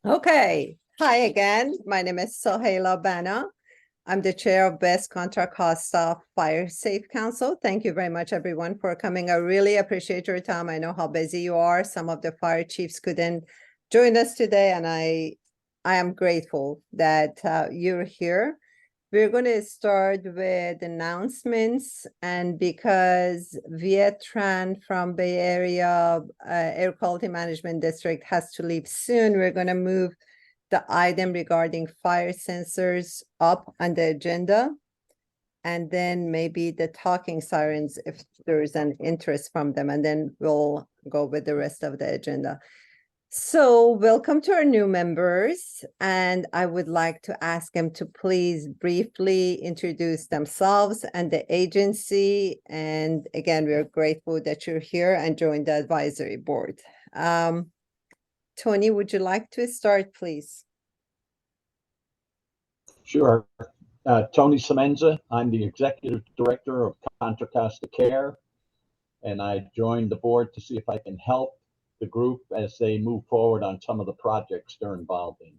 Okay. Hi again. My name is Sohaila Bana. I'm the chair of Best Contra Costa Fire Safe Council. Thank you very much, everyone, for coming. I really appreciate your time. I know how busy you are. Some of the fire chiefs couldn't join us today, and I am grateful that you're here. We're going to start with announcements, and because Viet Tran from Bay Area Air Quality Management District has to leave soon, we're going to move the item regarding fire sensors up on the agenda, and then maybe the talking sirens if there's an interest from them, and then we'll go with the rest of the agenda. So welcome to our new members, and I would like to ask them to please briefly introduce themselves and the agency. And again, we're grateful that you're here and joined the advisory board. Tony, would you like to start, please? Sure. Tony Semenza. I'm the executive director of Contra Costa CAER, and I joined the board to see if I can help the group as they move forward on some of the projects they're involved in.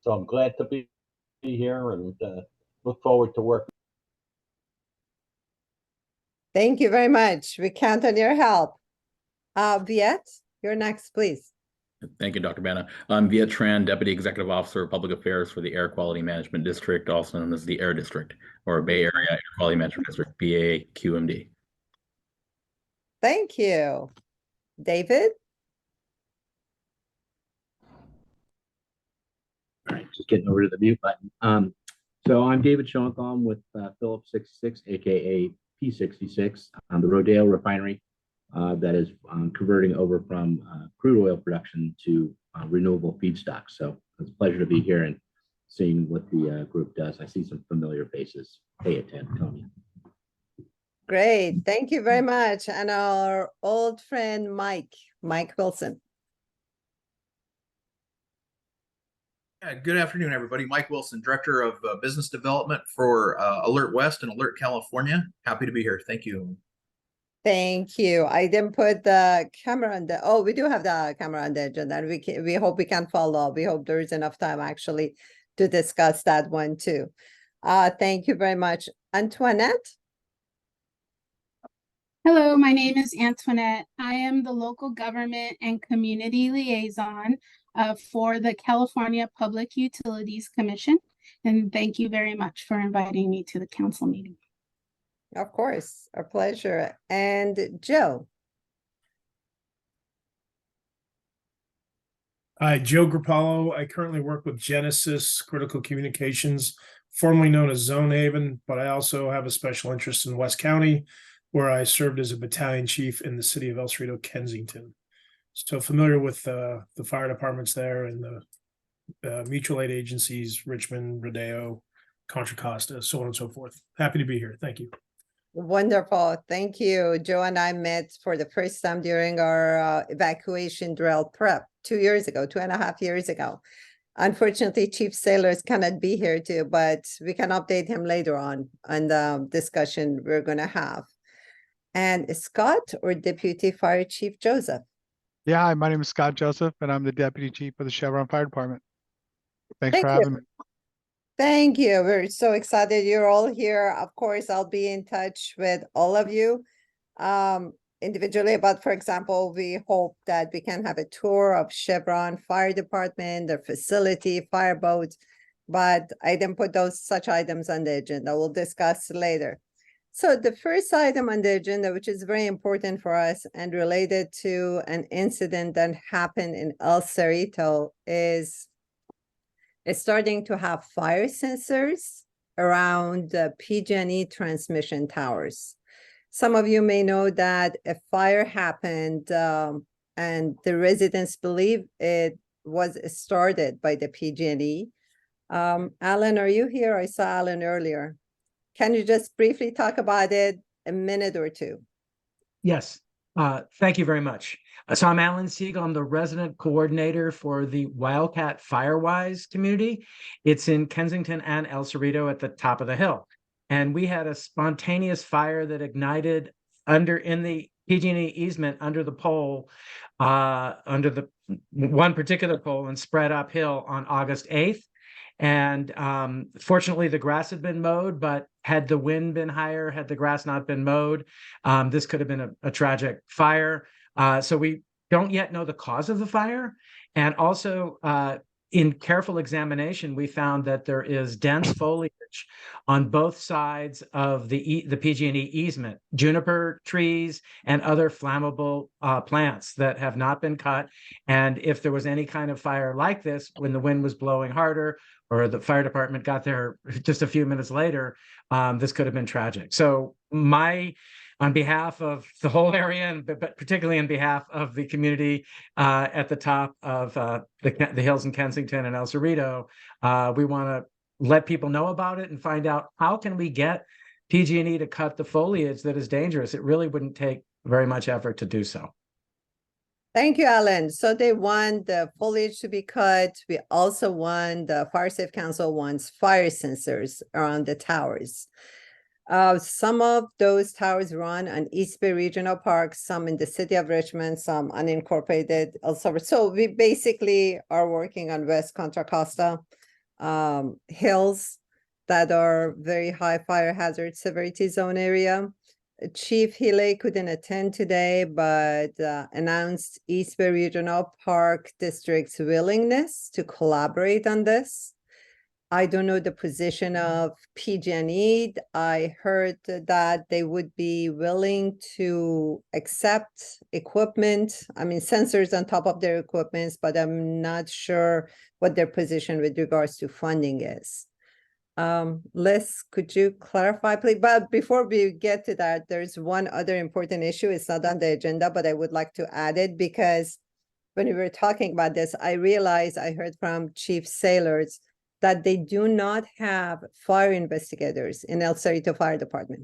So I'm glad to be here and look forward to working. Thank you very much. We count on your help. Viet, you're next, please. Thank you, Dr. Bana. I'm Viet Tran, Deputy Executive Officer of Public Affairs for the Air Quality Management District, also known as the AIR District, or Bay Area Air Quality Management District, BAAQMD. Thank you. David? All right, just getting over to the mute button. So I'm David Schoenthal with Phillips 66, aka P66, on the Rodeo Refinery that is converting over from crude oil production to renewable feedstock. So it's a pleasure to be here and seeing what the group does. I see some familiar faces. Pay attention, Tony. Great, thank you very much. And our old friend, Mike Wilson. Good afternoon, everybody. Mike Wilson, Director of Business Development for ALERTWest and Alert California. Happy to be here. Thank you. Thank you. I didn't put the camera on the, oh, we do have the camera on the agenda, and we hope we can follow. We hope there is enough time actually to discuss that one too. Thank you very much. Antoinette? Hello, my name is Antoinette. I am the local government and community liaison for the California Public Utilities Commission. And thank you very much for inviting me to the council meeting. Of course, our pleasure. And Joe? Hi, Joe Grupalo. I currently work with Genasys Critical Communications, formerly known as Zone Haven, but I also have a special interest in West County, where I served as a battalion chief in the city of El Cerrito, Kensington. So familiar with the fire departments there and the mutual aid agencies, Richmond, Rodeo, Contra Costa, so on and so forth. Happy to be here. Thank you. Wonderful. Thank you. Joe and I met for the first time during our evacuation drill prep 2 years ago, 2.5 years ago. Unfortunately, Chief Sailors cannot be here too, but we can update him later on the discussion we're going to have. And Scott, or Deputy Fire Chief Joseph? Yeah, hi, my name is Scott Joseph, and I'm the Deputy Chief of the Chevron Fire Department. Thanks for having me. Thank you. We're so excited you're all here. Of course, I'll be in touch with all of you individually, but for example, we hope that we can have a tour of Chevron Fire Department, their facility, fireboats, but I didn't put such items on the agenda. We'll discuss later. So the first item on the agenda, which is very important for us and related to an incident that happened in El Cerrito, is starting to have fire sensors around the PG&E transmission towers. Some of you may know that a fire happened and the residents believe it was started by the PG&E. Alan, are you here? I saw Alan earlier. Can you just briefly talk about it, a minute or two? Yes, thank you very much. So I'm Alan Siegel. I'm the resident coordinator for the Wildcat Firewise community. It's in Kensington and El Cerrito at the top of the hill. And we had a spontaneous fire that ignited in the PG&E easement under the pole, under the one particular pole, and spread uphill on August 8th. And fortunately, the grass had been mowed, but had the wind been higher, had the grass not been mowed, this could have been a tragic fire. So we don't yet know the cause of the fire. And also, in careful examination, we found that there is dense foliage on both sides of the PG&E easement, juniper trees and other flammable plants that have not been cut. And if there was any kind of fire like this, when the wind was blowing harder or the fire department got there just a few minutes later, this could have been tragic. So on behalf of the whole area, and but particularly on behalf of the community at the top of the hills in Kensington and El Cerrito, we want to let people know about it and find out how can we get PG&E to cut the foliage that is dangerous. It really wouldn't take very much effort to do so. Thank you, Alan. So they want the foliage to be cut. We also want, the Fire Safe Council wants fire sensors around the towers. Some of those towers run on East Bay Regional Park, some in the city of Richmond, some unincorporated elsewhere. So we basically are working on West Contra Costa hills that are very high fire hazard severity zone area. Chief Healy couldn't attend today, but announced East Bay Regional Park District's willingness to collaborate on this. I don't know the position of PG&E. I heard that they would be willing to accept equipment, sensors on top of their equipment, but I'm not sure what their position with regards to funding is. Liz, could you clarify, please? But before we get to that, there's one other important issue. It's not on the agenda, but I would like to add it because when we were talking about this, I realized I heard from Chief Sailors that they do not have fire investigators in El Cerrito Fire Department.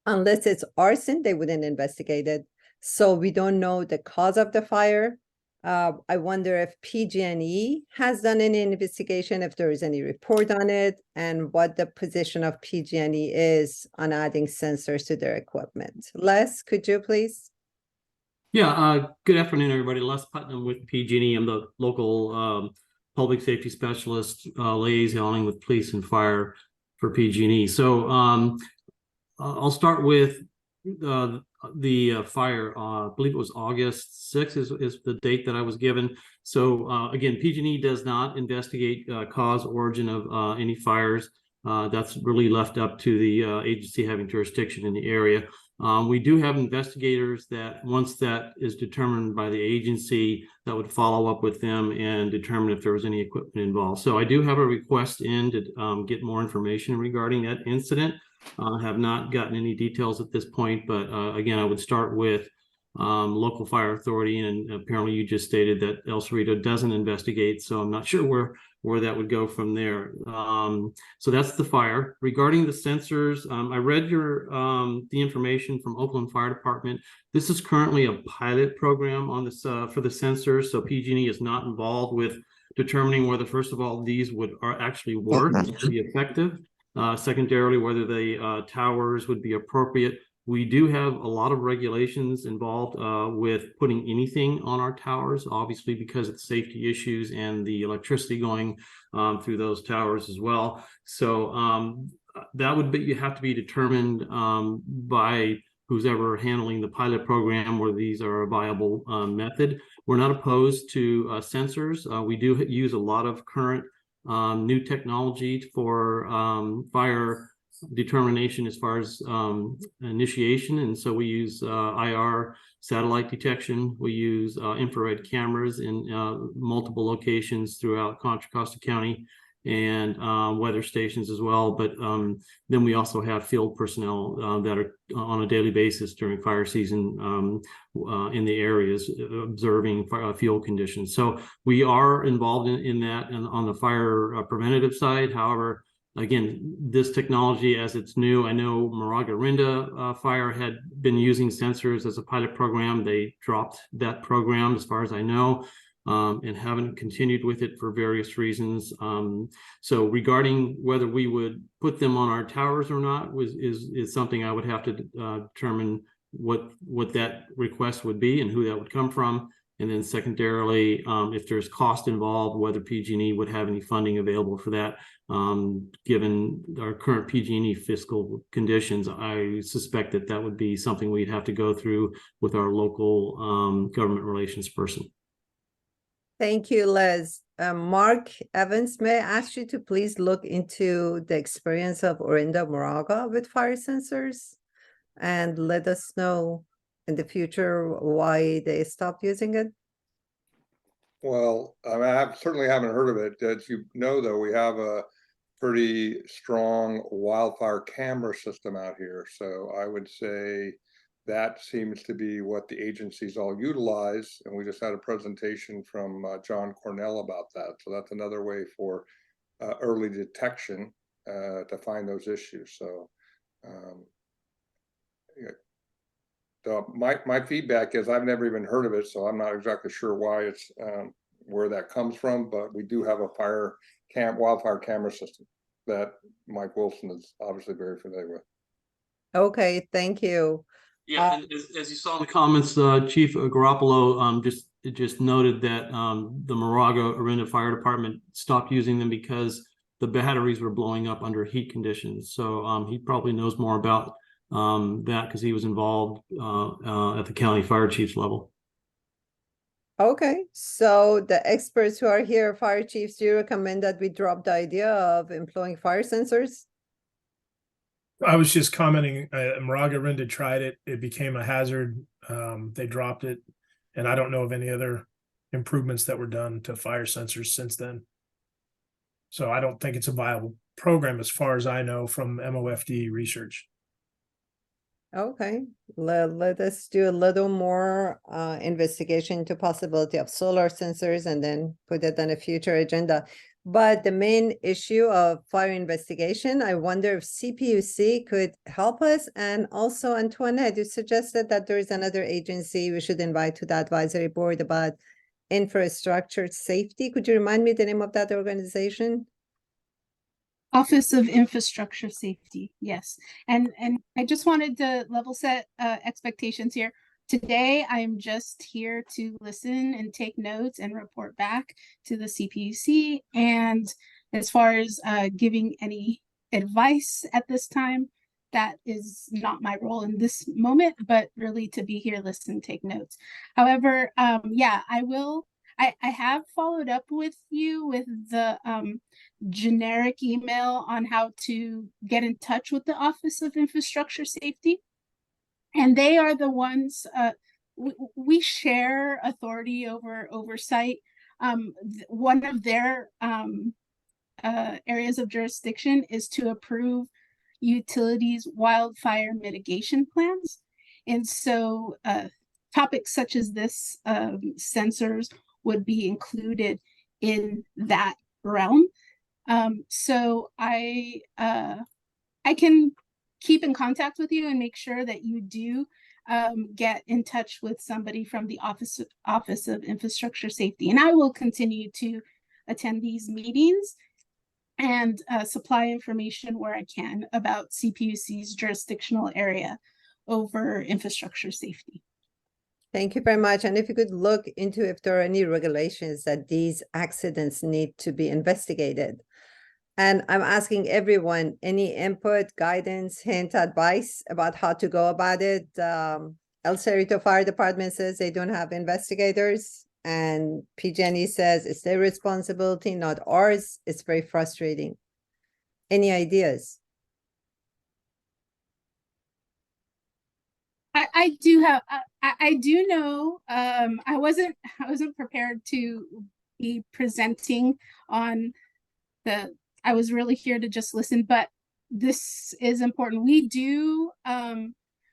Unless it's arson, they wouldn't investigate it. So we don't know the cause of the fire. I wonder if PG&E has done any investigation, if there is any report on it, and what the position of PG&E is on adding sensors to their equipment. Les, could you please? Yeah, good afternoon, everybody. Les Putnam with PG&E. I'm the local public safety specialist liaisoning with police and fire for PG&E. So I'll start with the fire. I believe it was August 6th is the date that I was given. So again, PG&E does not investigate cause, origin of any fires. That's really left up to the agency having jurisdiction in the area. We do have investigators that once that is determined by the agency, that would follow up with them and determine if there was any equipment involved. So I do have a request in to get more information regarding that incident. Have not gotten any details at this point, but again, I would start with local fire authority, and apparently you just stated that El Cerrito doesn't investigate, so I'm not sure where that would go from there. So that's the fire. Regarding the sensors, I read the information from Oakland Fire Department. This is currently a pilot program on this for the sensors, so PG&E is not involved with determining whether, first of all, these would actually work, be effective. Secondarily, whether the towers would be appropriate. We do have a lot of regulations involved with putting anything on our towers, obviously because of the safety issues and the electricity going through those towers as well. So that would have to be determined by who's ever handling the pilot program, where these are a viable method. We're not opposed to sensors. We do use a lot of current new technology for fire determination as far as initiation, and so we use IR satellite detection. We use infrared cameras in multiple locations throughout Contra Costa County, and weather stations as well. But then we also have field personnel that are on a daily basis during fire season in the areas observing fuel conditions. So we are involved in that and on the fire preventative side. However, again, this technology, as it's new, I know Moraga-Rinda Fire had been using sensors as a pilot program. They dropped that program, as far as I know, and haven't continued with it for various reasons. So regarding whether we would put them on our towers or not is something I would have to determine what that request would be and who that would come from. And then secondarily, if there's cost involved, whether PG&E would have any funding available for that. Given our current PG&E fiscal conditions, I suspect that would be something we'd have to go through with our local government relations person. Thank you, Les. Mark Evans, may I ask you to please look into the experience of Orinda Moraga with fire sensors and let us know in the future why they stopped using it? Well, I certainly haven't heard of it. As you know, though, we have a pretty strong wildfire camera system out here. So I would say that seems to be what the agencies all utilize. And we just had a presentation from John Cornell about that. So that's another way for early detection to find those issues. So my feedback is I've never even heard of it, so I'm not exactly sure why it's where that comes from. But we do have a wildfire camera system that Mike Wilson is obviously very familiar with. Okay, thank you. Yeah, and as you saw in the comments, Chief Grupalo just noted that the Moraga Orinda Fire Department stopped using them because the batteries were blowing up under heat conditions. So he probably knows more about that because he was involved at the county fire chief's level. Okay, so the experts who are here, fire chiefs, do you recommend that we drop the idea of employing fire sensors? I was just commenting, Moraga Orinda tried it. It became a hazard. They dropped it. And I don't know of any other improvements that were done to fire sensors since then. So I don't think it's a viable program as far as I know from MOFD research. Okay, let us do a little more investigation into possibility of solar sensors and then put it on a future agenda. But the main issue of fire investigation, I wonder if CPUC could help us. And also Antoinette, you suggested that there is another agency we should invite to the advisory board about infrastructure safety. Could you remind me the name of that organization? Office of Infrastructure Safety, yes. And I just wanted to level set expectations here. Today, I'm just here to listen and take notes and report back to the CPUC. And as far as giving any advice at this time, that is not my role in this moment, but really to be here, listen, take notes. However, yeah, I have followed up with you with the generic email on how to get in touch with the Office of Infrastructure Safety. And they are the ones, we share authority over oversight. One of their areas of jurisdiction is to approve utilities wildfire mitigation plans. And so topics such as this, sensors, would be included in that realm. So I can keep in contact with you and make sure that you do get in touch with somebody from the Office of Infrastructure Safety. And I will continue to attend these meetings and supply information where I can about CPUC's jurisdictional area over infrastructure safety. Thank you very much. And if you could look into if there are any regulations that these accidents need to be investigated. And I'm asking everyone, any input, guidance, hint, advice about how to go about it? El Cerrito Fire Department says they don't have investigators. And PG&E says it's their responsibility, not ours. It's very frustrating. Any ideas? I do have, I do know, I wasn't prepared to be presenting on I was really here to just listen, but this is important. We do,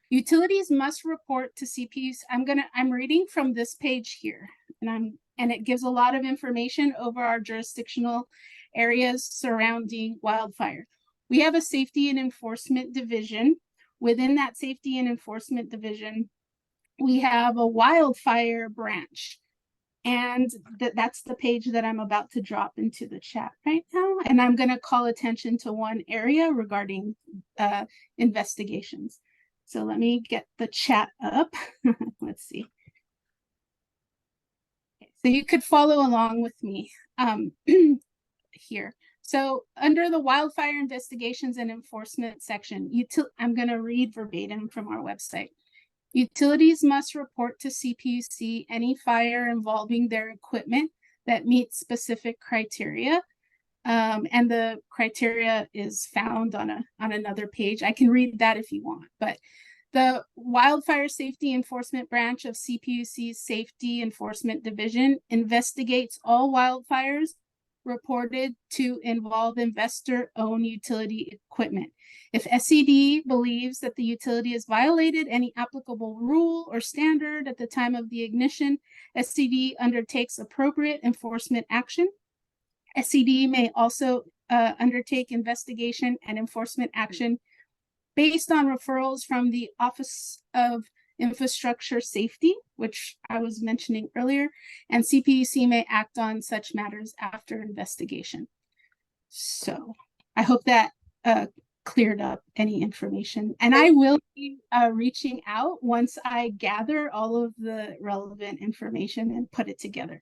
utilities must report to CPUs. I'm reading from this page here, and it gives a lot of information over our jurisdictional areas surrounding wildfire. We have a safety and enforcement division. Within that safety and enforcement division, we have a wildfire branch. And that's the page that I'm about to drop into the chat right now. And I'm going to call attention to one area regarding investigations. So let me get the chat up. Let's see. Okay, so you could follow along with me here. So under the wildfire investigations and enforcement section, I'm going to read verbatim from our website. Utilities must report to CPUC any fire involving their equipment that meets specific criteria. And the criteria is found on another page. I can read that if you want, but the Wildfire Safety Enforcement Branch of CPUC's Safety Enforcement Division investigates all wildfires reported to involve investor-owned utility equipment. If SCD believes that the utility has violated any applicable rule or standard at the time of the ignition, SCD undertakes appropriate enforcement action. SCD may also undertake investigation and enforcement action based on referrals from the Office of Infrastructure Safety, which I was mentioning earlier, and CPUC may act on such matters after investigation. So I hope that cleared up any information. And I will be reaching out once I gather all of the relevant information and put it together.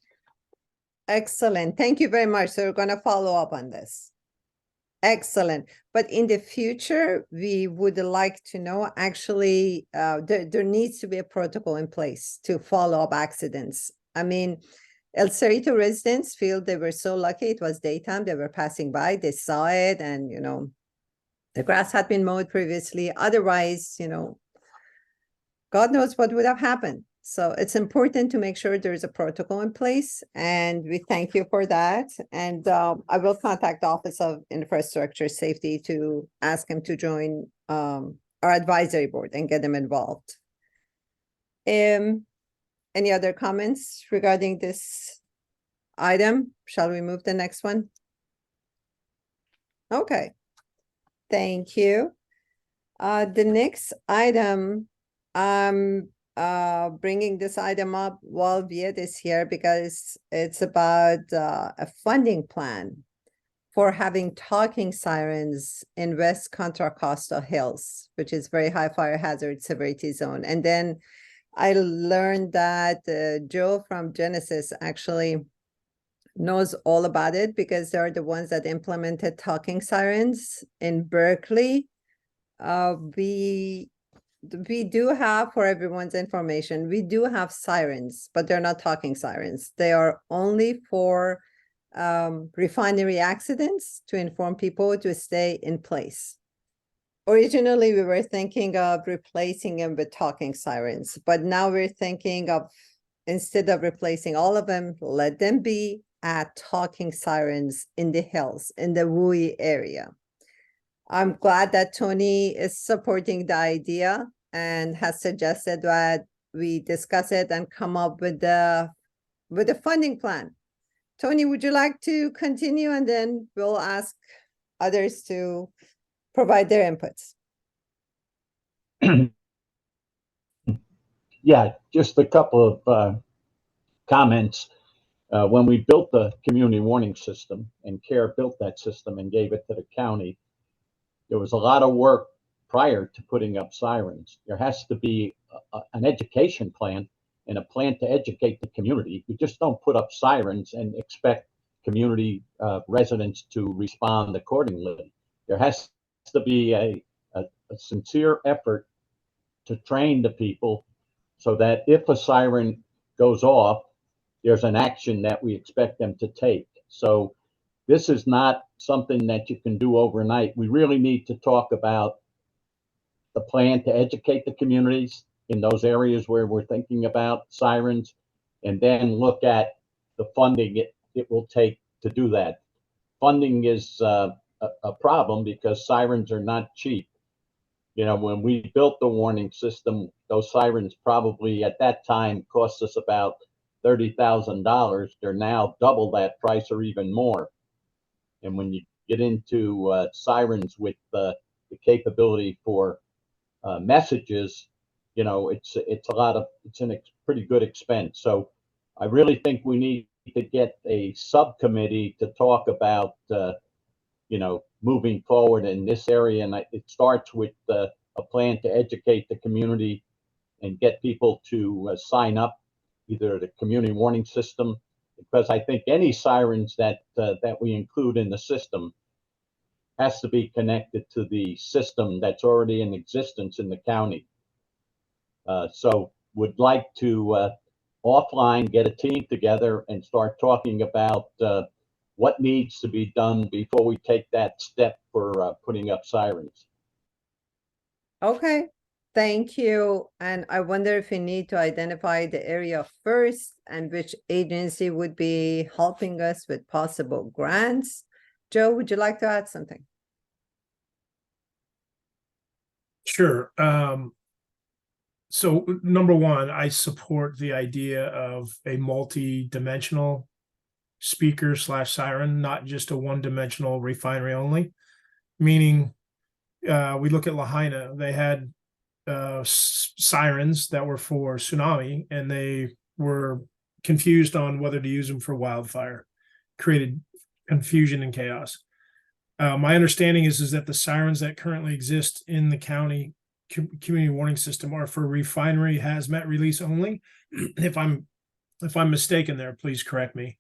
Excellent. Thank you very much. So we're going to follow up on this. Excellent. But in the future, we would like to know, actually, there needs to be a protocol in place to follow up accidents. I mean, El Cerrito residents feel they were so lucky. It was daytime. They were passing by. They saw it. And, you know, the grass had been mowed previously. Otherwise, you know, God knows what would have happened. So it's important to make sure there's a protocol in place, and we thank you for that. And I will contact the Office of Infrastructure Safety to ask him to join our advisory board and get them involved. Any other comments regarding this item? Shall we move the next one? Okay, thank you. The next item, bringing this item up while Viet is here because it's about a funding plan for having talking sirens in West Contra Costa Hills, which is very high fire hazard severity zone. And then I learned that Joe from Genasys actually knows all about it because they're the ones that implemented talking sirens in Berkeley. We do have, for everyone's information, we do have sirens, but they're not talking sirens. They are only for refinery accidents to inform people to stay in place. Originally, we were thinking of replacing them with talking sirens, but now we're thinking of, instead of replacing all of them, let them be at talking sirens in the hills, in the WUI area. I'm glad that Tony is supporting the idea and has suggested that we discuss it and come up with a funding plan. Tony, would you like to continue, and then we'll ask others to provide their inputs? Yeah, just a couple of comments. When we built the community warning system, and CAER built that system and gave it to the county, there was a lot of work prior to putting up sirens. There has to be an education plan and a plan to educate the community. You just don't put up sirens and expect community residents to respond accordingly. There has to be a sincere effort to train the people so that if a siren goes off, there's an action that we expect them to take. So this is not something that you can do overnight. We really need to talk about the plan to educate the communities in those areas where we're thinking about sirens, and then look at the funding it will take to do that. Funding is a problem because sirens are not cheap. You know, when we built the warning system, those sirens probably at that time cost us about $30,000. They're now double that price or even more. And when you get into sirens with the capability for messages, you know, it's a pretty good expense. So I really think we need to get a subcommittee to talk about, you know, moving forward in this area. And it starts with a plan to educate the community and get people to sign up, either the community warning system, because I think any sirens that we include in the system has to be connected to the system that's already in existence in the county. So would like to offline get a team together and start talking about what needs to be done before we take that step for putting up sirens. Okay, thank you. And I wonder if we need to identify the area first and which agency would be helping us with possible grants. Joe, would you like to add something? Sure. So number one, I support the idea of a multi-dimensional speaker / siren, not just a one-dimensional refinery only. Meaning, we look at Lahaina, they had sirens that were for tsunami, and they were confused on whether to use them for wildfire, created confusion and chaos. My understanding is that the sirens that currently exist in the county community warning system are for refinery hazmat release only. If I'm mistaken there, please correct me.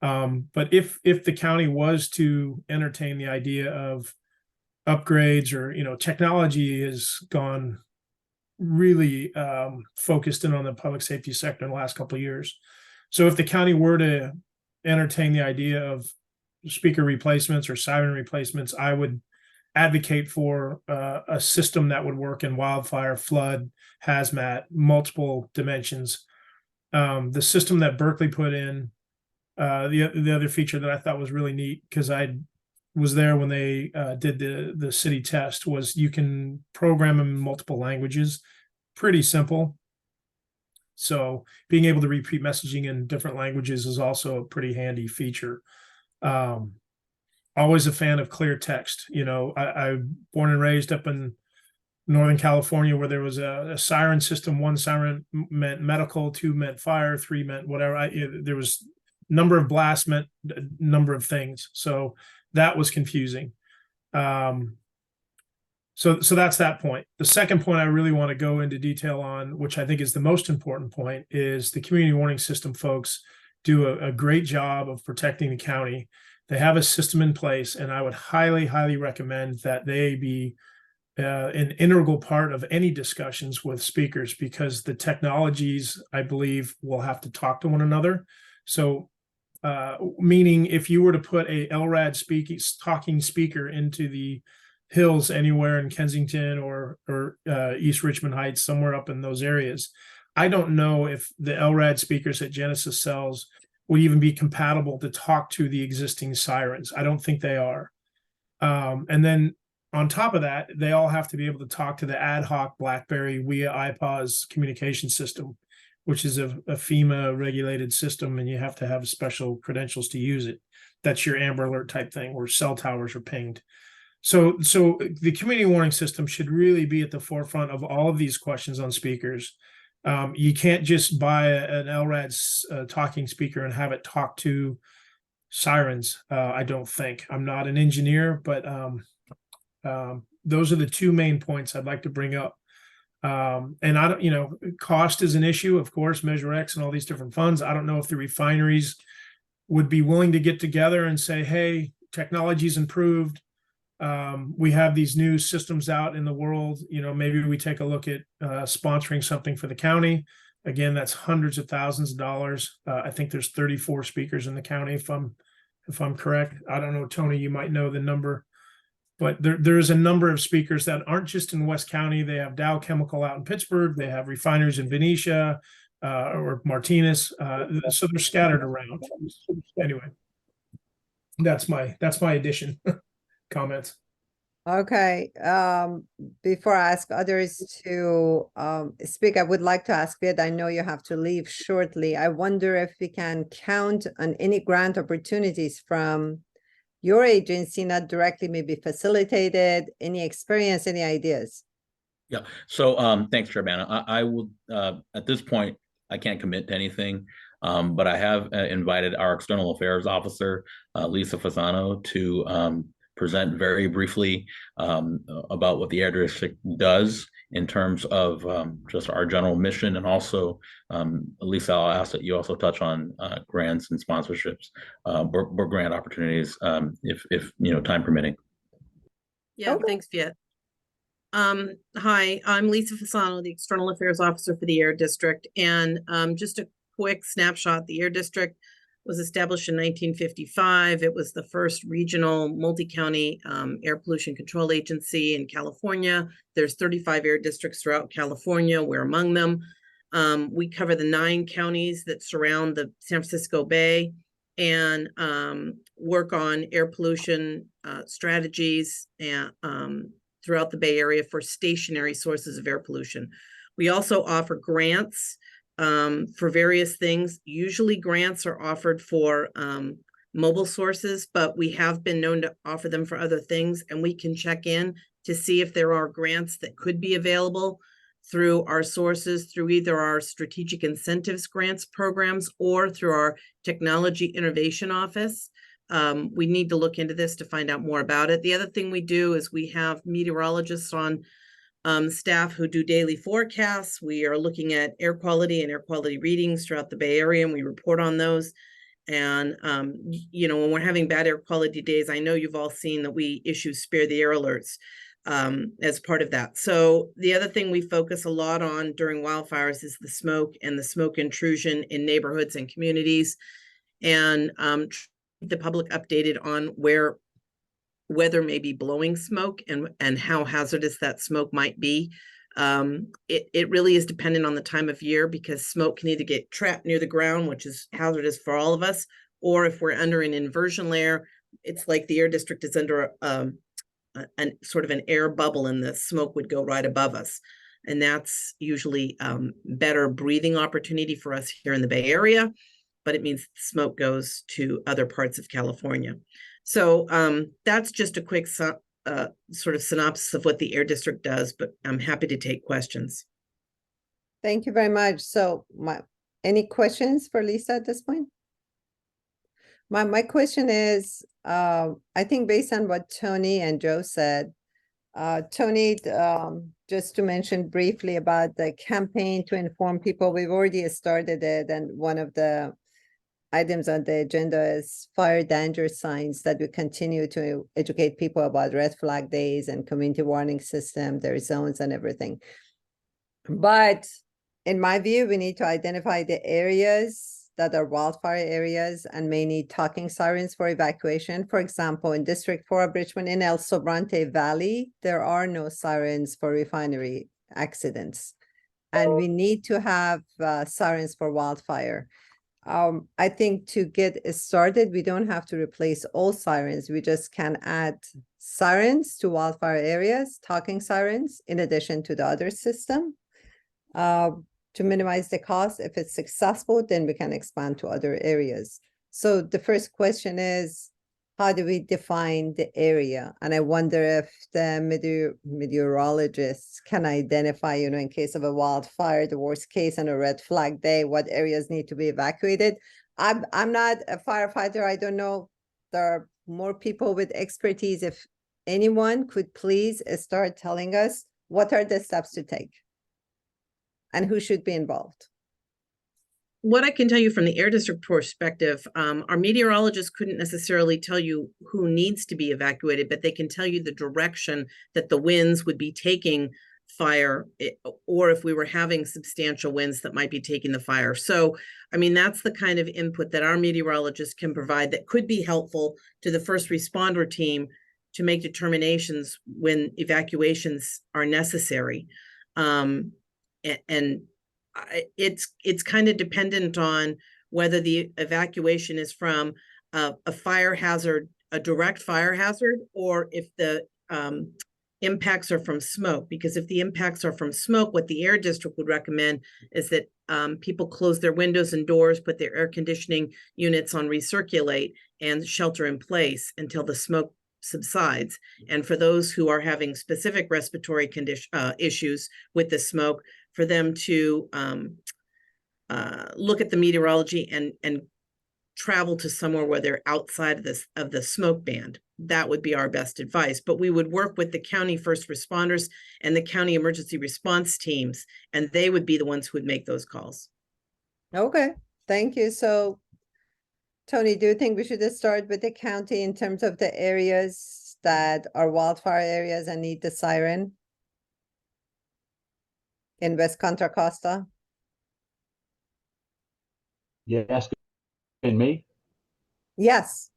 But if the county was to entertain the idea of upgrades, or technology has gone really focused in on the public safety sector in the last couple of years. So if the county were to entertain the idea of speaker replacements or siren replacements, I would advocate for a system that would work in wildfire, flood, hazmat, multiple dimensions. The system that Berkeley put in, the other feature that I thought was really neat, because I was there when they did the city test, was you can program them in multiple languages. Pretty simple. So being able to repeat messaging in different languages is also a pretty handy feature. Always a fan of clear text. I'm born and raised up in Northern California, where there was a siren system. 1 siren meant medical, 2 meant fire, 3 meant whatever. There was number of blasts meant a number of things. So that was confusing. So that's that point. The second point I really want to go into detail on, which I think is the most important point, is the community warning system folks do a great job of protecting the county. They have a system in place, and I would highly, highly recommend that they be an integral part of any discussions with speakers, because the technologies, I believe, will have to talk to one another. So meaning if you were to put a LRAD talking speaker into the hills anywhere in Kensington or East Richmond Heights, somewhere up in those areas, I don't know if the LRAD speakers that Genasys sells would even be compatible to talk to the existing sirens. I don't think they are. And then on top of that, they all have to be able to talk to the ad hoc BlackBerry via iPOS communication system, which is a FEMA regulated system, and you have to have special credentials to use it. That's your Amber Alert type thing, where cell towers are pinged. So the community warning system should really be at the forefront of all of these questions on speakers. You can't just buy an LRAD talking speaker and have it talk to sirens. I don't think. I'm not an engineer, but those are the 2 main points I'd like to bring up. And I don't, cost is an issue, of course, Measure X and all these different funds. I don't know if the refineries would be willing to get together and say, hey, technology's improved. We have these new systems out in the world. Maybe we take a look at sponsoring something for the county. Again, that's hundreds of thousands of dollars. I think there's 34 speakers in the county, if I'm correct. I don't know, Tony, you might know the number. But there's a number of speakers that aren't just in West County. They have Dow Chemical out in Pittsburgh. They have refineries in Venetia or Martinez. So they're scattered around. Anyway, that's my addition. Comments. Okay. Before I ask others to speak, I would like to ask Viet. I know you have to leave shortly. I wonder if we can count on any grant opportunities from your agency, not directly, maybe facilitated, any experience, any ideas? Yeah. So thanks, Urbana. I will, at this point, I can't commit to anything, but I have invited our external affairs officer, Lisa Fasano, to present very briefly about what the Air District does in terms of just our general mission, and also, Lisa, I'll ask that you also touch on grants and sponsorships or grant opportunities, if time permitting. Yeah, Okay. thanks, Viet. Hi, I'm Lisa Fasano, the External Affairs Officer for the Air District. And just a quick snapshot, the Air District was established in 1955. It was the first regional multi-county air pollution control agency in California. There's 35 air districts throughout California. We're among them. We cover the 9 counties that surround the San Francisco Bay and work on air pollution strategies and throughout the Bay Area for stationary sources of air pollution. We also offer grants for various things. Usually grants are offered for mobile sources, but we have been known to offer them for other things, and we can check in to see if there are grants that could be available through our sources, through either our strategic incentives grants programs or through our technology innovation office. We need to look into this to find out more about it. The other thing we do is we have meteorologists on staff who do daily forecasts. We are looking at air quality and air quality readings throughout the Bay Area, and we report on those. And, when we're having bad air quality days, I know you've all seen that we issue Spare the Air alerts as part of that. So the other thing we focus a lot on during wildfires is the smoke and the smoke intrusion in neighborhoods and communities, and the public updated on where weather may be blowing smoke and how hazardous that smoke might be. It really is dependent on the time of year, because smoke can either get trapped near the ground, which is hazardous for all of us, or if we're under an inversion layer, it's like the Air District is under an sort of an air bubble, and the smoke would go right above us. And that's usually better breathing opportunity for us here in the Bay Area, but it means smoke goes to other parts of California. So that's just a quick sort of synopsis of what the Air District does, but I'm happy to take questions. Thank you very much. So any questions for Lisa at this point? My question is, I think based on what Tony and Joe said, Tony, just to mention briefly about the campaign to inform people, we've already started it, and one of the items on the agenda is fire danger signs, that we continue to educate people about red flag days and community warning system, their zones and everything. But in my view, we need to identify the areas that are wildfire areas and may need talking sirens for evacuation. For example, in District 4 of Richmond, in El Sobrante Valley, there are no sirens for refinery accidents. And we need to have sirens for wildfire. I think to get started, we don't have to replace all sirens. We just can add sirens to wildfire areas, talking sirens, in addition to the other system. To minimize the cost. If it's successful, then we can expand to other areas. So the first question is, how do we define the area? And I wonder if the meteorologists can identify, in case of a wildfire, the worst case and a red flag day, what areas need to be evacuated. I'm not a firefighter. I don't know. There are more people with expertise. If anyone could please start telling us what are the steps to take and who should be involved. What I can tell you from the Air District perspective, our meteorologists couldn't necessarily tell you who needs to be evacuated, but they can tell you the direction that the winds would be taking fire, or if we were having substantial winds that might be taking the fire. So, I mean, that's the kind of input that our meteorologists can provide that could be helpful to the first responder team to make determinations when evacuations are necessary. And it's kind of dependent on whether the evacuation is from a fire hazard, a direct fire hazard, or if the impacts are from smoke. Because if the impacts are from smoke, what the Air District would recommend is that people close their windows and doors, put their air conditioning units on recirculate, and shelter in place until the smoke subsides. And for those who are having specific respiratory issues with the smoke, for them to look at the meteorology and travel to somewhere where they're outside of the smoke band. That would be our best advice. But we would work with the county first responders and the county emergency response teams, and they would be the ones who would make those calls. Okay, thank you. So, Tony, do you think we should just start with the county in terms of the areas that are wildfire areas and need the siren? In West Contra Costa? You asking me? Yes.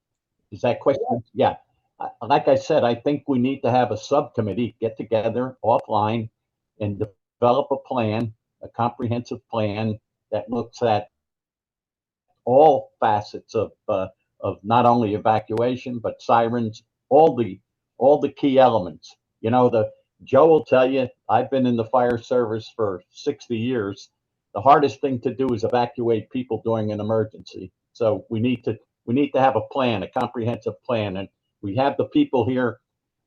Is that question? Yeah. Like I said, I think we need to have a subcommittee get together offline and develop a plan, a comprehensive plan that looks at all facets of not only evacuation but sirens, all the key elements. You know, Joe will tell you, I've been in the fire service for 60 years. The hardest thing to do is evacuate people during an emergency. So we need to have a plan, a comprehensive plan, and we have the people here,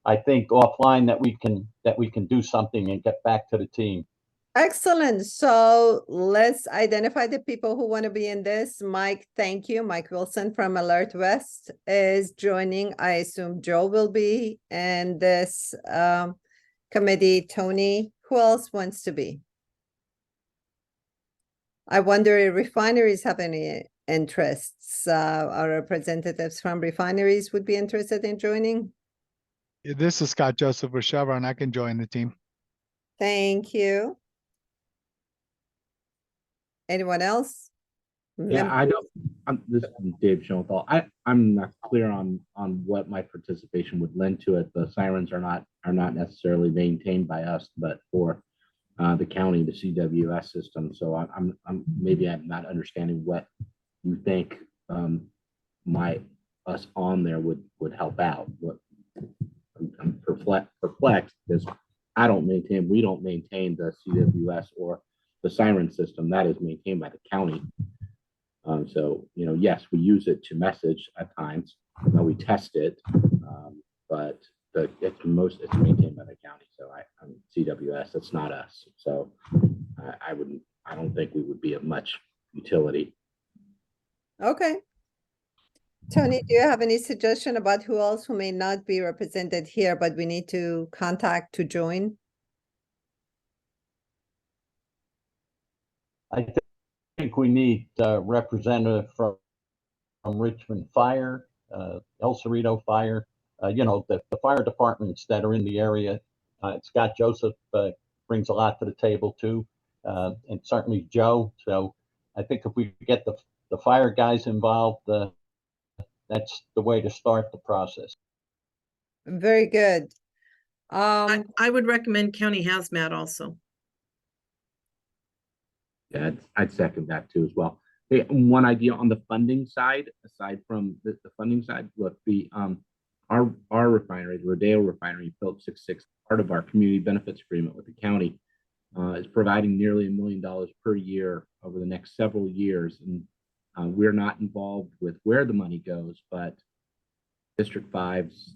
I think, offline that we can do something and get back to the team. Excellent. So let's identify the people who want to be in this. Mike, thank you. Mike Wilson from ALERTWest is joining. I assume Joe will be in this committee. Tony, who else wants to be? I wonder if refineries have any interests. Our representatives from refineries would be interested in joining. Yeah, this is Scott Joseph with Chevron. I can join the team. Thank you. Anyone else? Yeah, I don't. This is Dave Schoenthal. I'm not clear on what my participation would lend to it. The sirens are not necessarily maintained by us, but for the county, the CWS system. So I'm maybe I'm not understanding what you think us on there would help out. What I'm perplexed because we don't maintain the CWS or the siren system. That is maintained by the county. So, you know, yes, we use it to message at times. We test it, but it's maintained by the county. So I'm CWS, that's not us. So I don't think we would be of much utility. Okay. Tony, do you have any suggestion about who else who may not be represented here, but we need to contact to join? I think we need a representative from Richmond Fire, El Cerrito Fire, you know, the fire departments that are in the area. Scott Joseph brings a lot to the table too, and certainly Joe. So I think if we get the fire guys involved, that's the way to start the process. Very good. I would recommend County Hazmat also. Yeah, I'd second that too as well. Hey, one idea on the funding side, aside from the funding side, look, our refinery, the Rodeo Refinery, Phillips 66, part of our community benefits agreement with the county, is providing nearly $1 million per year over the next several years. And we're not involved with where the money goes, but District 5's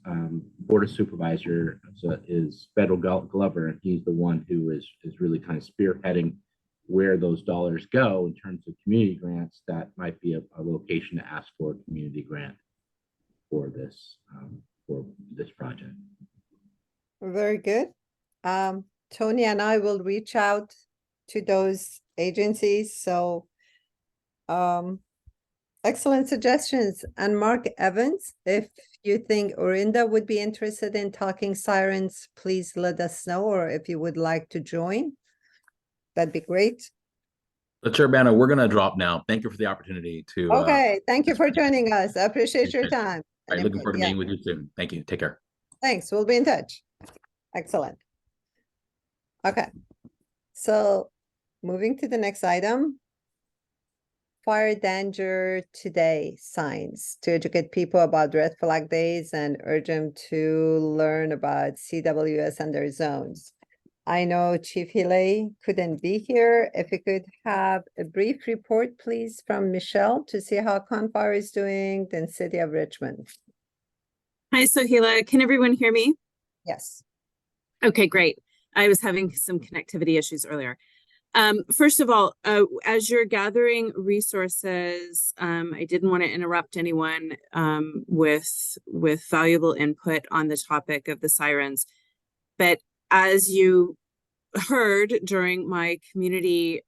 Board of Supervisor is Federal Glover, and he's the one who is really kind of spearheading where those dollars go in terms of community grants. That might be a location to ask for a community grant for this project. Very good. Tony and I will reach out to those agencies. So excellent suggestions. And Mark Evans, if you think Orinda would be interested in talking sirens, please let us know, or if you would like to join. That'd be great. So Chair Banner, we're going to drop now. Thank you for the opportunity to. Okay, thank you for joining us. I appreciate your time. All right, looking forward to meeting with you soon. Thank you. Take care. Thanks. We'll be in touch. Excellent. Okay. So moving to the next item. Fire danger today signs to educate people about red flag days and urge them to learn about CWS and their zones. I know Chief Healy couldn't be here. If you could have a brief report, please, from Michelle to see how Contra is doing, then City of Richmond. Hi, Sohaila. Can everyone hear me? Yes. Okay, great. I was having some connectivity issues earlier. First of all, as you're gathering resources, I didn't want to interrupt anyone with valuable input on the topic of the sirens. But as you heard during my community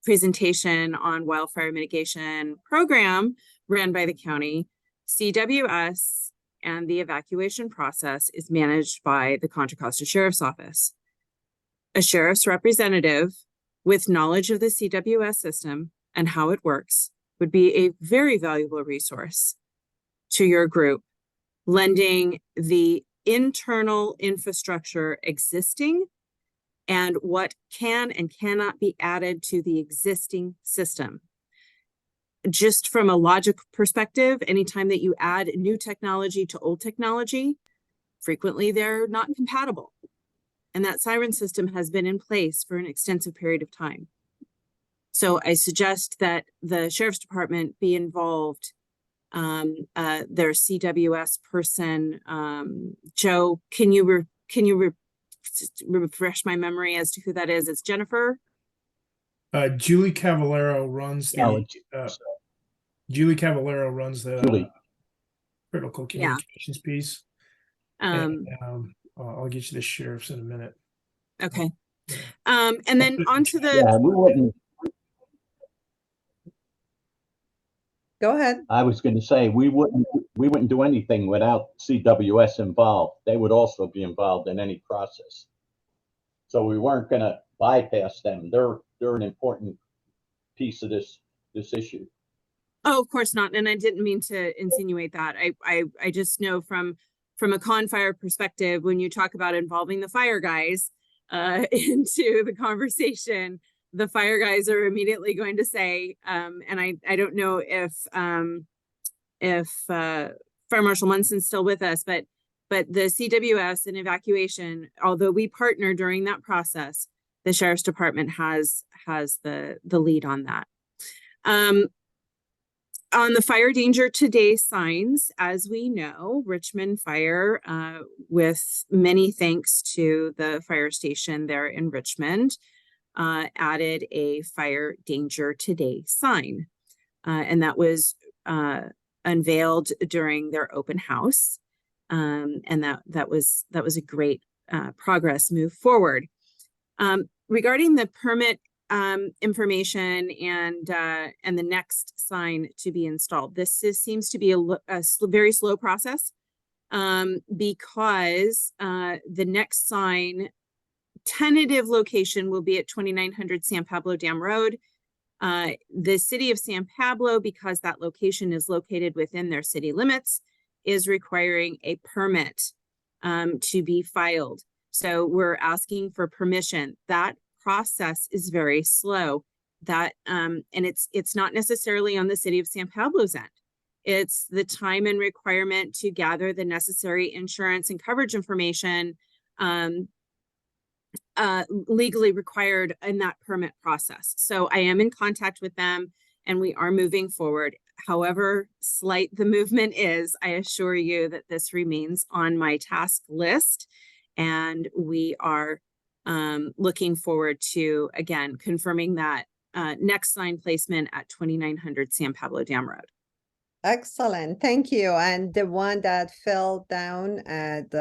presentation on wildfire mitigation program ran by the county, CWS and the evacuation process is managed by the Contra Costa Sheriff's Office. A sheriff's representative with knowledge of the CWS system and how it works would be a very valuable resource to your group, lending the internal infrastructure existing and what can and cannot be added to the existing system. Just from a logic perspective, anytime that you add new technology to old technology, frequently they're not compatible. And that siren system has been in place for an extensive period of time. So I suggest that the Sheriff's Department be involved. Their CWS person, Joe, can you refresh my memory as to who that is? It's Jennifer. Julie Cavallero runs the Julie Cavallero runs the critical communications piece. I'll get you the sheriffs in a minute. Okay. And then onto the Go ahead. I was going to say we wouldn't do anything without CWS involved. They would also be involved in any process. So we weren't going to bypass them. They're an important piece of this issue. Oh, of course not. And I didn't mean to insinuate that. I just know from a Confire perspective, when you talk about involving the fire guys into the conversation, the fire guys are immediately going to say, and I don't know if Fire Marshal Munson's still with us, but the CWS and evacuation, although we partner during that process, the Sheriff's Department has the lead on that. On the fire danger today signs, as we know, Richmond Fire, with many thanks to the fire station there in Richmond, added a fire danger today sign. And that was unveiled during their open house. And that was a great progress move forward. Regarding the permit information and the next sign to be installed, seems to be a very slow process because the next sign tentative location will be at 2900 San Pablo Dam Road. The city of San Pablo, because that location is located within their city limits, is requiring a permit to be filed. So we're asking for permission. That process is very slow. That and it's not necessarily on the city of San Pablo's end. It's the time and requirement to gather the necessary insurance and coverage information legally required in that permit process. So I am in contact with them and we are moving forward. However slight the movement is, I assure you that this remains on my task list, and we are looking forward to, again, confirming that next sign placement at 2900 San Pablo Dam Road. Excellent, thank you. And the one that fell down at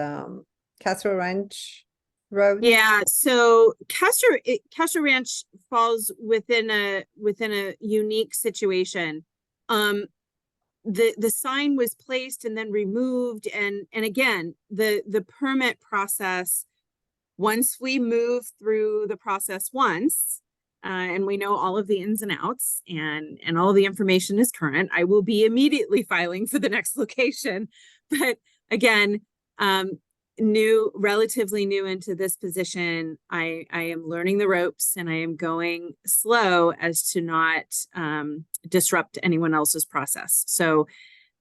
Castro Ranch Road? Yeah, so Castro Ranch falls within a unique situation. The sign was placed and then removed, and again, the permit process, once we move through the process once, and we know all of the ins and outs and all the information is current, I will be filing for the next location. But again, relatively new into this position, I am learning the ropes and I am going slow as to not disrupt anyone else's process. So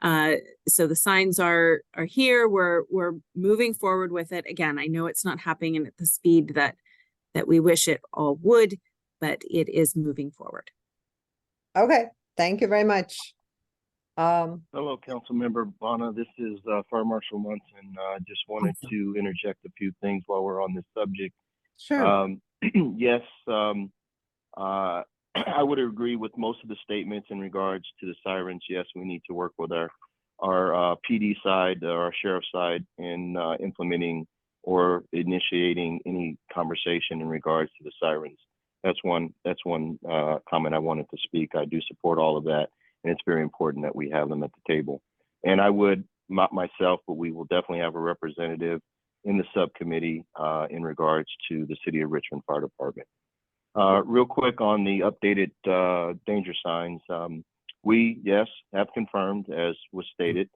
the signs are here. We're moving forward with it. Again, I know it's not happening at the speed that we wish it all would, but it is moving forward. Okay, thank you very much. Hello, Councilmember Bonner. This is Fire Marshal Munson. Just wanted to interject a few things while we're on this subject. Sure. Yes, I would agree with most of the statements in regards to the sirens. Yes, we need to work with our PD side, our sheriff side, in implementing or initiating any conversation in regards to the sirens. That's one comment I wanted to speak. I do support all of that, and it's very important that we have them at the table. And I would, not myself, but we will definitely have a representative in the subcommittee in regards to the City of Richmond Fire Department. Real quick on the updated danger signs, we, yes, have confirmed, as was stated,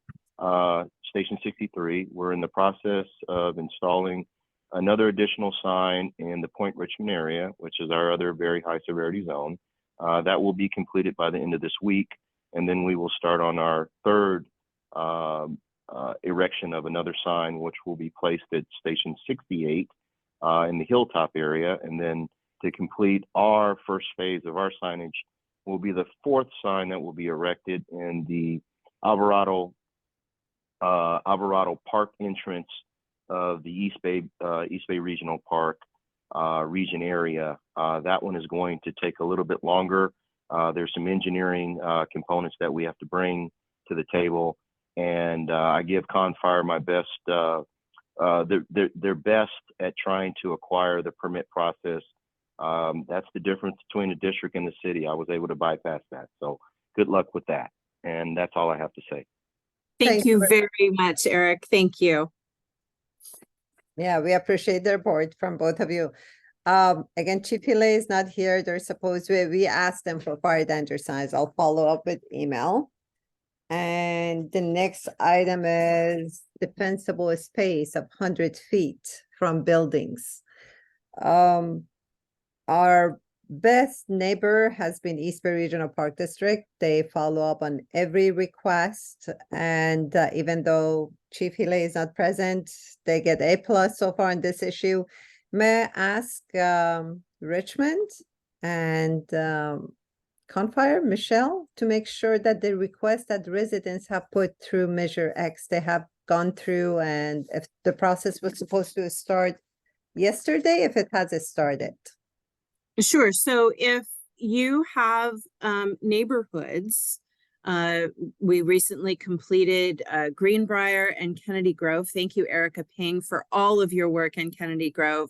Station 63. We're in the process of installing another additional sign in the Point Richmond area, which is our other very high severity zone. That will be completed by the end of this week. And then we will start on our third erection of another sign, which will be placed at Station 68 in the Hilltop area. And then to complete our first phase of our signage will be the fourth sign that will be erected in the Alvarado Park entrance of the East Bay Regional Park region area. That one is going to take a little bit longer. There's some engineering components that we have to bring to the table, and I give Confire my best. They're best at trying to acquire the permit process. That's the difference between a district and the city. I was able to bypass that. So good luck with that. And that's all I have to say. Thank you very much, Eric. Thank you. Yeah, we appreciate the report from both of you. Again, Chief Healy is not here. They're supposed to, we asked them for fire danger signs. I'll follow up with email. And the next item is defensible space of 100 feet from buildings. Our best neighbor has been East Bay Regional Park District. They follow up on every request. And even though Chief Healy is not present, they get A+ so far on this issue. May I ask Richmond and Confire, Michelle, to make sure that the request that residents have put through Measure X, they have gone through, and if the process was supposed to start yesterday, if it has started. Sure. So if you have neighborhoods, we recently completed Greenbrier and Kennedy Grove. Thank you, Erica Ping, for all of your work in Kennedy Grove.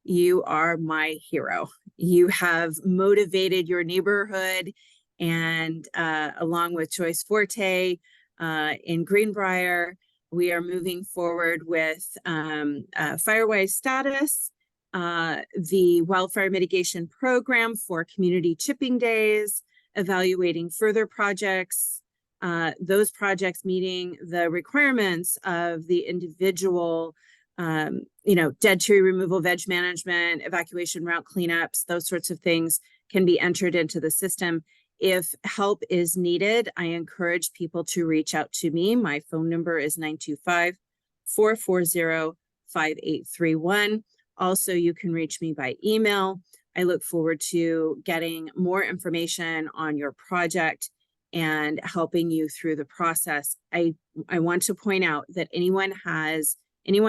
You are my hero. You have motivated your neighborhood, and along with Joyce Forte in Greenbrier, we are moving forward with Firewise status, the wildfire mitigation program for community chipping days, evaluating further projects, those projects meeting the requirements of the individual, dead tree removal, veg management, evacuation route cleanups, those sorts of things can be entered into the system. If help is needed, I encourage people to reach out to me. My phone number is 925-440-5831. Also, you can reach me by email. I look forward to getting more information on your project and helping you through the process. I want to point out that anyone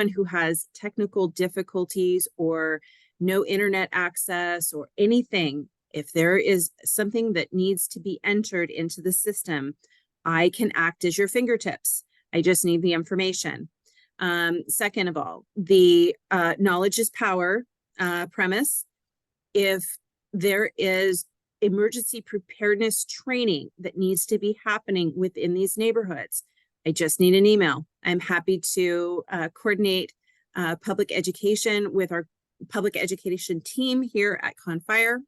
who has technical difficulties or no internet access or anything, if there is something that needs to be entered into the system, I can act as your fingertips. I just need the information. Second of all, the knowledge is power premise. If there is emergency preparedness training that needs to be happening within these neighborhoods, I just need an email. I'm happy to coordinate public education with our public education team here at Confire.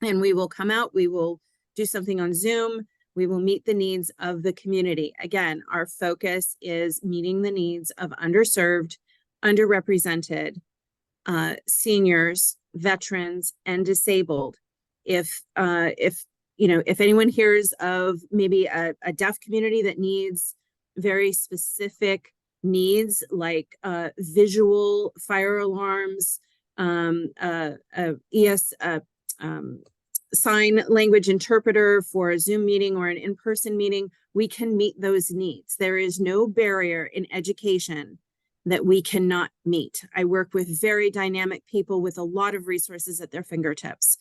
And we will come out, we will do something on Zoom. We will meet the needs of the community. Again, our focus is meeting the needs of underserved, underrepresented seniors, veterans, and disabled. If anyone hears of maybe a deaf community that needs very specific needs, like visual fire alarms, sign language interpreter for a Zoom meeting or an in-person meeting, we can meet those needs. There is no barrier in education that we cannot meet. I work with very dynamic people with a lot of resources at their fingertips.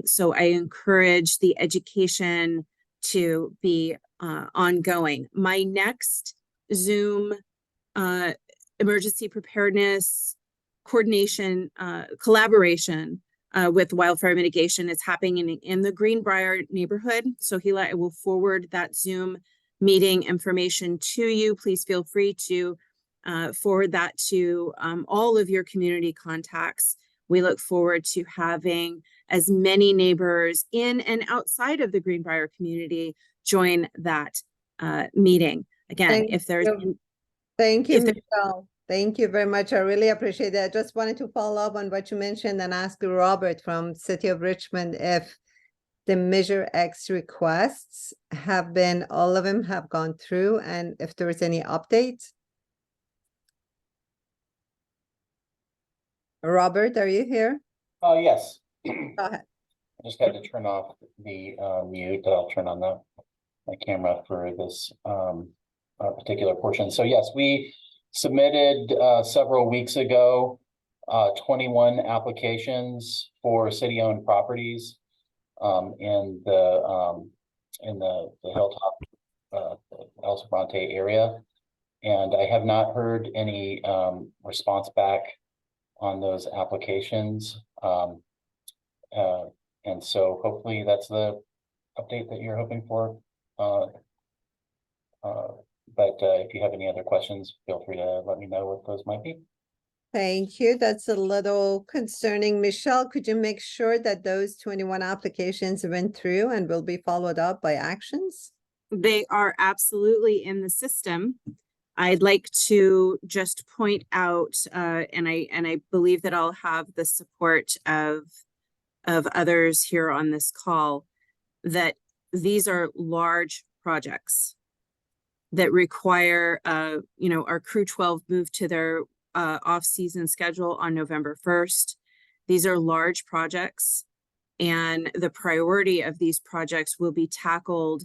So I encourage the education to be ongoing. My next Zoom emergency preparedness coordination collaboration with wildfire mitigation is happening in the Greenbrier neighborhood. So I will forward that Zoom meeting information to you. Please feel free to forward that to all of your community contacts. We look forward to having as many neighbors in and outside of the Greenbrier community join that meeting. Again, if there's... Thank you, Michelle. Thank you very much. I really appreciate that. I just wanted to follow up on what you mentioned and ask Robert from City of Richmond if the Measure X requests have been, all of them have gone through, and if there is any updates. Robert, are you here? Yes. Go ahead. I just had to turn off the mute. I'll turn on my camera for this particular portion. So yes, we submitted several weeks ago 21 applications for city-owned properties in the Hilltop El Sobrante area, and I have not heard any response back on those applications, and so hopefully that's the update that you're hoping for. But if you have any other questions, feel free to let me know what those might be. Thank you. That's a little concerning. Michelle, could you make sure that those 21 applications went through and will be followed up by actions? They are absolutely in the system. I'd like to just point out, and I believe that I'll have the support of others here on this call, that these are large projects that require, our Crew 12 move to their off-season schedule on November 1st. These are large projects, and the priority of these projects will be tackled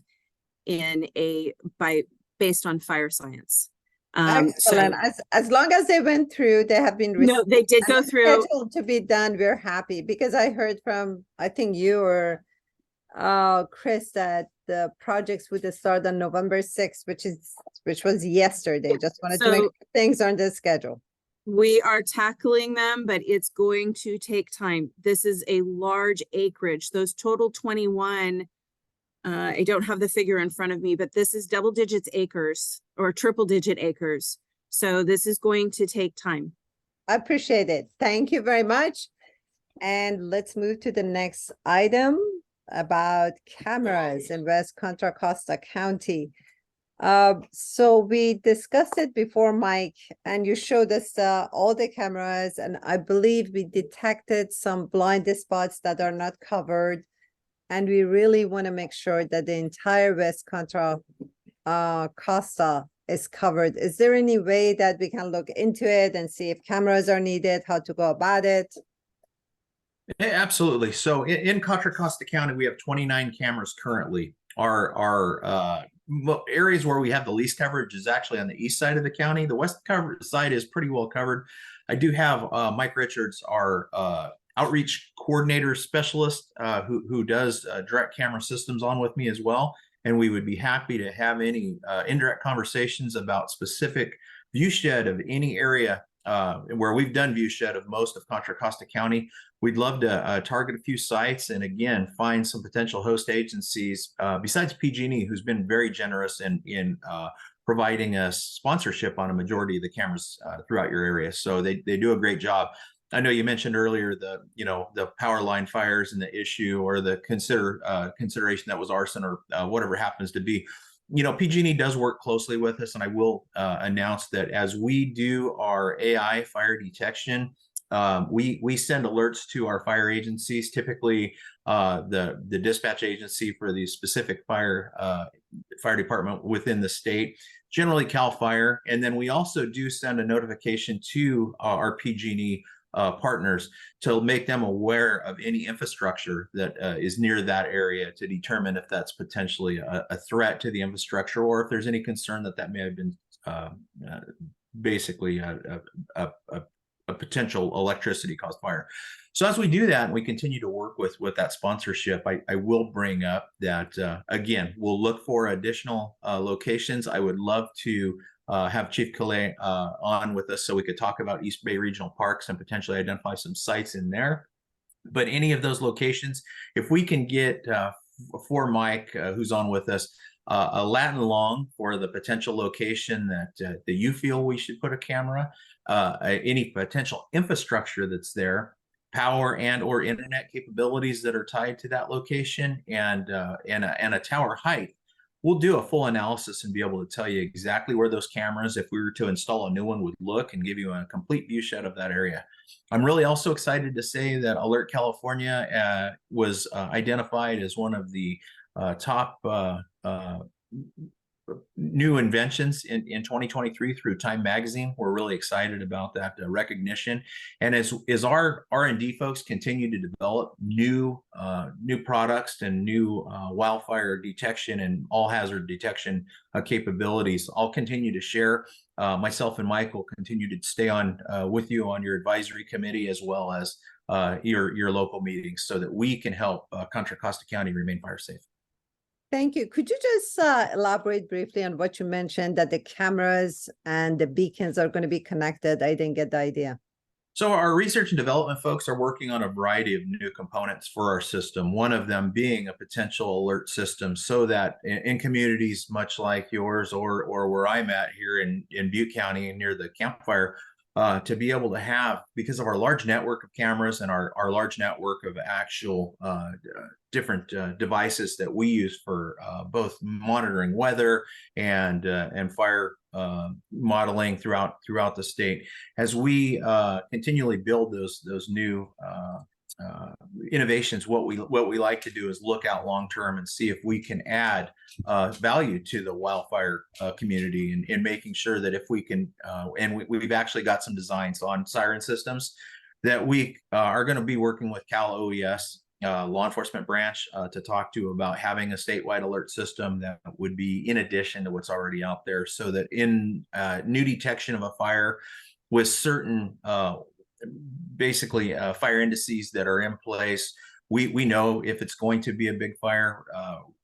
based on fire science. Excellent. As long as they went through, they have been no, they did go through scheduled to be done. We're happy because I heard from, I think you or Chris, that the projects would start on November 6th, which was yesterday. Just wanted to make sure things are on the schedule. We are tackling them, but it's going to take time. This is a large acreage. Those total 21, I don't have the figure in front of me, but this is double digits acres or triple digit acres. So this is going to take time. I appreciate it. Thank you very much. And let's move to the next item about cameras in West Contra Costa County. So we discussed it before, Mike, and you showed us all the cameras, and I believe we detected some blind spots that are not covered. And we really want to make sure that the entire West Contra Costa is covered. Is there any way that we can look into it and see if cameras are needed, how to go about it? Yeah, absolutely. So in Contra Costa County, we have 29 cameras currently. Our areas where we have the least coverage is actually on the east side of the county. The west side is pretty well covered. I do have Mike Richards, our outreach coordinator specialist, who does direct camera systems on with me as well. And we would be happy to have any indirect conversations about specific view shed of any area where we've done view shed of most of Contra Costa County. We'd love to target a few sites and again, find some potential host agencies besides PG&E, who's been very generous in providing us sponsorship on a majority of the cameras throughout your area. So they do a great job. I know you mentioned earlier the power line fires and the issue or the consideration that was arson or whatever happens to be. PG&E does work closely with us, and I will announce that as we do our AI fire detection, we send alerts to our fire agencies, typically the dispatch agency for the specific fire department within the state, generally CAL FIRE, and then we also do send a notification to our PG&E partners to make them aware of any infrastructure that is near that area to determine if that's potentially a threat to the infrastructure or if there's any concern that may have been basically a potential electricity caused fire. So as we do that, and we continue to work with that sponsorship, I will bring up that again, we'll look for additional locations. I would love to have Chief Calais on with us so we could talk about East Bay Regional Parks and potentially identify some sites in there. But any of those locations, if we can get for Mike, who's on with us, a Latin long for the potential location that you feel we should put a camera, any potential infrastructure that's there, power and or internet capabilities that are tied to that location, and a tower height. We'll do a full analysis and be able to tell you exactly where those cameras, if we were to install a new one, would look and give you a complete view shed of that area. I'm really also excited to say that Alert California was identified as one of the top new inventions in 2023 through Time Magazine. We're really excited about that recognition. And as our R&D folks continue to develop new products and new wildfire detection and all hazard detection capabilities, I'll continue to share. Myself and Mike will continue to stay on with you on your advisory committee, as well as your local meetings, so that we can help Contra Costa County remain fire safe. Thank you. Could you just elaborate briefly on what you mentioned, that the cameras and the beacons are going to be connected? I didn't get the idea. So our research and development folks are working on a variety of new components for our system, one of them being a potential alert system, so that in communities much like yours or where I'm at here in Butte County and near the campfire, to be able to have, because of our large network of cameras and our large network of actual different devices that we use for both monitoring weather and fire modeling throughout the state, as we continually build those new innovations. What we like to do is look out long term and see if we can add value to the wildfire community, in making sure that if we can, and we've actually got some designs on siren systems that we are going to be working with Cal OES law enforcement branch to talk to about having a statewide alert system that would be in addition to what's already out there, so that in new detection of a fire with certain basically fire indices that are in place, we know if it's going to be a big fire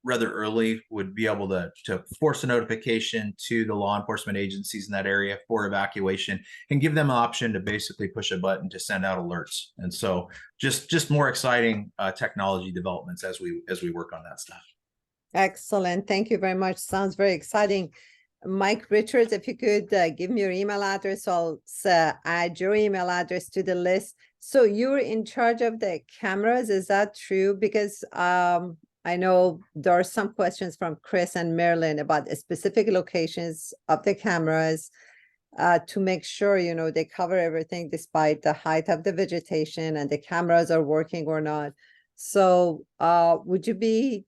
rather early, would be able to force a notification to the law enforcement agencies in that area for evacuation, and give them an option to basically push a button to send out alerts. And so just more exciting technology developments as we work on that stuff. Excellent. Thank you very much. Sounds very exciting. Mike Richards, if you could give me your email address, I'll add your email address to the list. So you're in charge of the cameras, is that true? Because I know there are some questions from Chris and Marilyn about the specific locations of the cameras to make sure, they cover everything despite the height of the vegetation and the cameras are working or not. So would you be,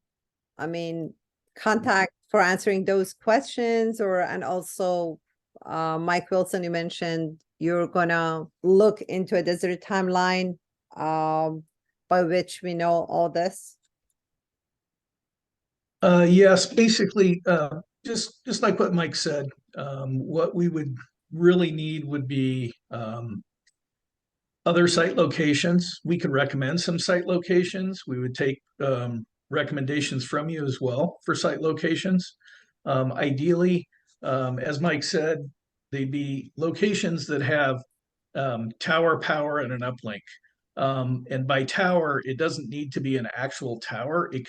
contact for answering those questions? And also Mike Wilson, you mentioned you're gonna look into it. Is there a timeline by which we know all this? Yes, basically, just like what Mike said, what we would really need would be other site locations. We could recommend some site locations. We would take recommendations from you as well for site locations. Ideally, as Mike said, they'd be locations that have tower power and an uplink. And by tower, it doesn't need to be an actual tower. It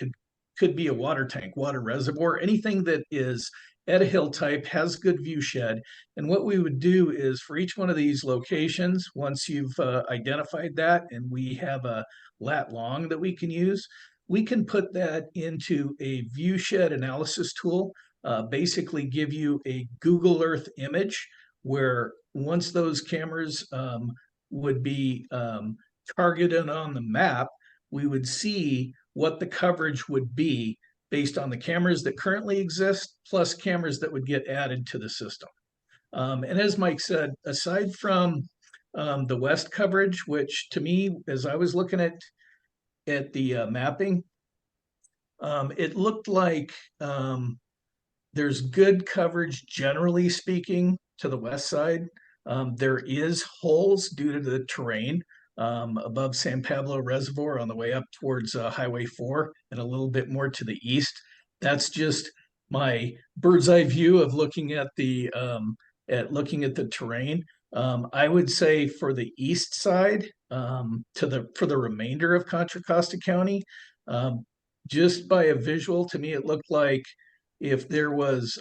could be a water tank, water reservoir, anything that is at a hill type, has good view shed. And what we would do is, for each one of these locations, once you've identified that and we have a lat long that we can use, we can put that into a view shed analysis tool, basically give you a Google Earth image, where once those cameras would be targeted on the map, we would see what the coverage would be based on the cameras that currently exist, plus cameras that would get added to the system. And as Mike said, aside from the west coverage, which to me, as I was looking at the mapping, it looked like there's good coverage, generally speaking, to the west side. There is holes due to the terrain above San Pablo Reservoir on the way up towards Highway 4 and a little bit more to the east. That's just my bird's eye view of looking at the terrain. I would say for the east side, for the remainder of Contra Costa County, just by a visual, to me, it looked like if there was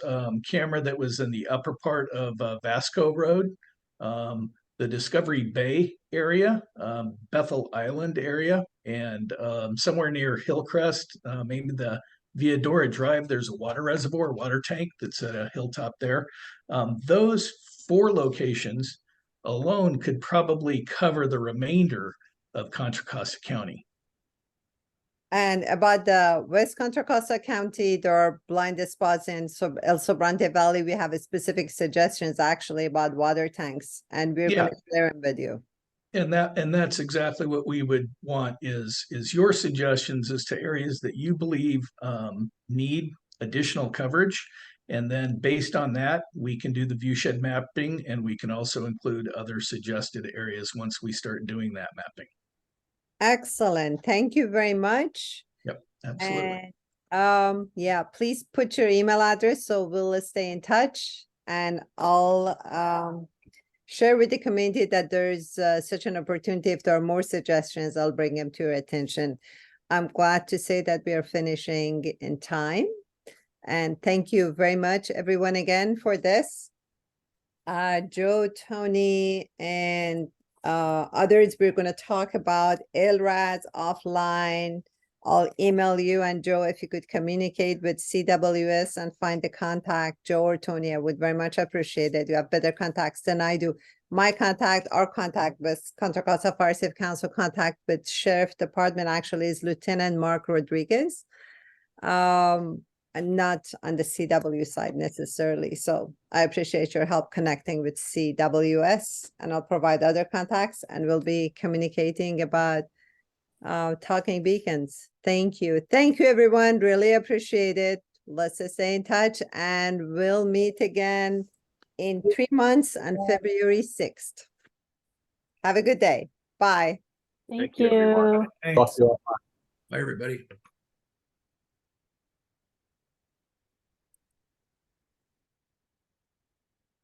camera that was in the upper part of Vasco Road, the Discovery Bay area, Bethel Island area, and somewhere near Hillcrest, maybe the Viadora Drive, there's a water reservoir, water tank that's at a hilltop there. Those 4 locations alone could probably cover the remainder of Contra Costa County. And about the West Contra Costa County, there are blind spots in El Sobrante Valley. We have specific suggestions actually about water tanks, and we're going to share them with you. And that's exactly what we would want is your suggestions as to areas that you believe need additional coverage. And then based on that, we can do the viewshed mapping, and we can also include other suggested areas once we start doing that mapping. Excellent. Thank you very much. Yep, absolutely. And, yeah, please put your email address so we'll stay in touch, and I'll share with the community that there's such an opportunity. If there are more suggestions, I'll bring them to your attention. I'm glad to say that we are finishing in time. And thank you very much, everyone, again for this. Joe, Tony, and others, we're going to talk about LRADs offline. I'll email you, and Joe, if you could communicate with CWS and find the contact, Joe or Tony, I would very much appreciate it. You have better contacts than I do. My contact, our contact with Contra Costa Fire Safe Council, contact with Sheriff Department actually is Lieutenant Mark Rodriguez. And not on the CW side necessarily. So I appreciate your help connecting with CWS, and I'll provide other contacts, and we'll be communicating about talking beacons. Thank you. Thank you, everyone. Really appreciate it. Let's stay in touch, and we'll meet again in 3 months on February 6th. Have a good day. Bye. Thank you. Talk to you all. Bye, everybody.